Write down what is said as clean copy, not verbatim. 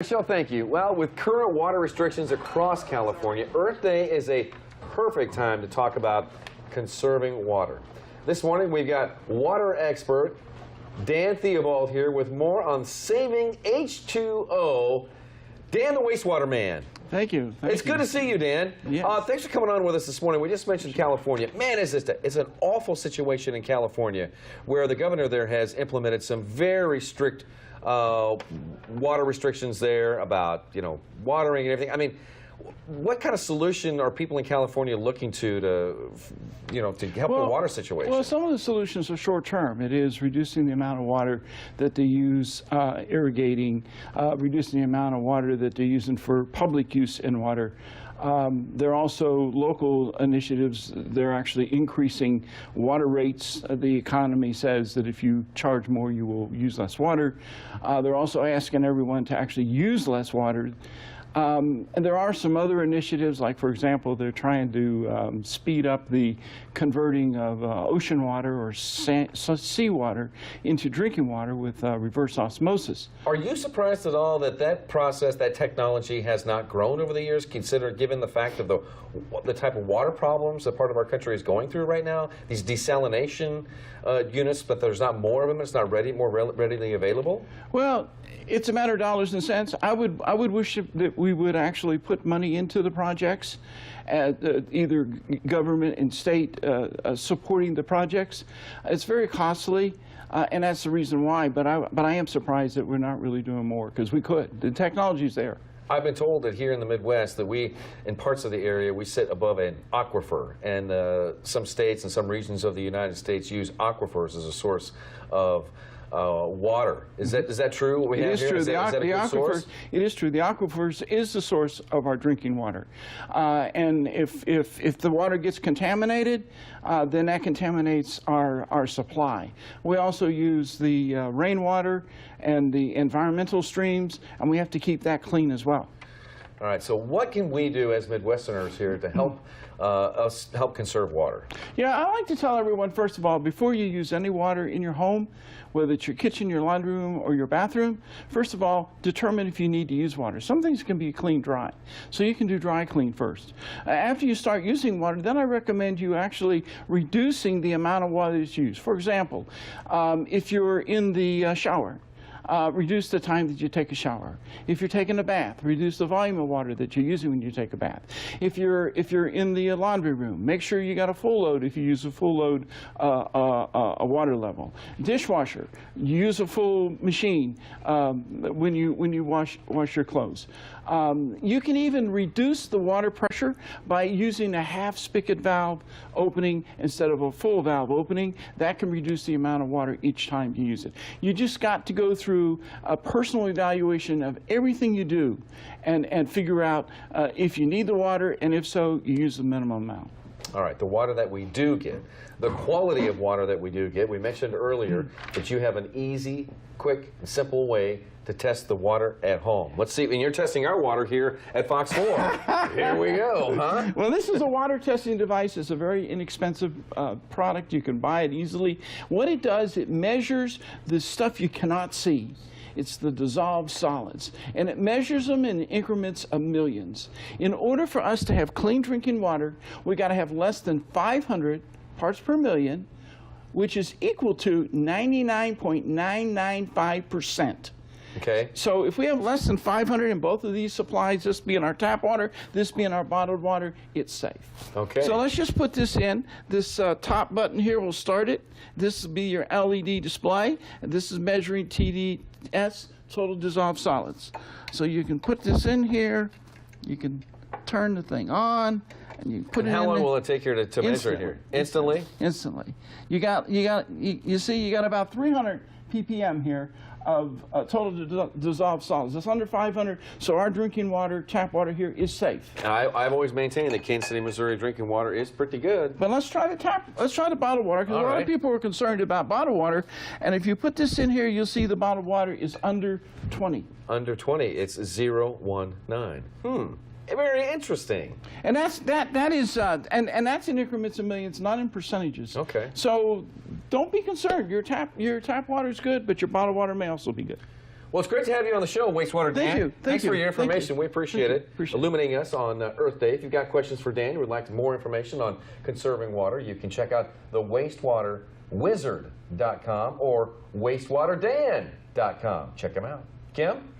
Michelle, thank you. Well, with current water restrictions across California, Earth Day is a perfect time to talk about conserving water. This morning, we've got water expert Dan Theobald here with more on saving H2O. Dan, the wastewater man. Thank you. It's good to see you, Dan. Yes. Thanks for coming on with us this morning. We just mentioned California. Man, it's an awful situation in California where the governor there has implemented some very strict water restrictions there about, watering and everything. I mean, what kind of solution are people in California looking to help the water situation? Well, some of the solutions are short-term. It is reducing the amount of water that they use irrigating, reducing the amount of water that they're using for public use in water. There are also local initiatives. They're actually increasing water rates. The economy says that if you charge more, you will use less water. They're also asking everyone to actually use less water. And there are some other initiatives, like, for example, they're trying to speed up the converting of ocean water or seawater into drinking water with reverse osmosis. Are you surprised at all that that process, that technology has not grown over the years, given the fact of the type of water problems that part of our country is going through right now? These desalination units, but there's not more of them, it's not more readily available? Well, it's a matter of dollars and cents. I would wish that we would actually put money into the projects, either government and state supporting the projects. It's very costly, and that's the reason why. But I am surprised that we're not really doing more, because we could. The technology's there. I've been told that here in the Midwest that in parts of the area, we sit above an aquifer, and some states and some regions of the United States use aquifers as a source of water. Is that true? What we have here? Is that a good source? It is true. The aquifers is the source of our drinking water, and if the water gets contaminated, then that contaminates our supply. We also use the rainwater and the environmental streams, and we have to keep that clean as well. All right, so what can we do as Midwesterners here to help us help conserve water? Yeah, I like to tell everyone, first of all, before you use any water in your home, whether it's your kitchen, your laundry room, or your bathroom, first of all, determine if you need to use water. Some things can be clean dry, so you can do dry clean first. After you start using water, then I recommend you actually reducing the amount of water that's used. For example, if you're in the shower, reduce the time that you take a shower. If you're taking a bath, reduce the volume of water that you're using when you take a bath. If you're in the laundry room, make sure you got a full load if you use a full load a water level. Dishwasher, use a full machine when you wash your clothes. You can even reduce the water pressure by using a half spigot valve opening instead of a full valve opening. That can reduce the amount of water each time you use it. You just got to go through a personal evaluation of everything you do and figure out if you need the water, and if so, you use the minimum amount. All right, the water that we do get, the quality of water that we do get. We mentioned earlier that you have an easy, quick, and simple way to test the water at home. Let's see, and you're testing our water here at Fox 4. Here we go, huh? Well, this is a water testing device. It's a very inexpensive product. You can buy it easily. What it does, it measures the stuff you cannot see. It's the dissolved solids, and it measures them in increments of millions. In order for us to have clean drinking water, we got to have less than 500 parts per million, which is equal to 99.995%. Okay. So if we have less than 500 in both of these supplies, this being our tap water, this being our bottled water, it's safe. Okay. So let's just put this in. This top button here will start it. This will be your LED display. And this is measuring TDS, total dissolved solids. So you can put this in here. You can turn the thing on. And you put it in. How long will it take here to measure it here? Instantly? Instantly. You see, you got about 300 ppm here of total dissolved solids. It's under 500, so our drinking water, tap water here, is safe. I've always maintained that Kansas City, Missouri drinking water is pretty good. But let's try the bottled water, because a lot of people are concerned about bottled water. And if you put this in here, you'll see the bottled water is under 20. Under 20. It's 0.19. Very interesting. And that's and that's in increments of millions, not in percentages. Okay. So don't be concerned. Your tap water is good, but your bottled water may also be good. Well, it's great to have you on the show, Wastewater Dan. Thank you. Thanks for your Thank you. information. We appreciate it. Illuminating us on Earth Day. If you've got questions for Dan, or would like more information on conserving water, you can check out the wastewaterwizard.com or wastewaterdan.com. Check them out. Kim?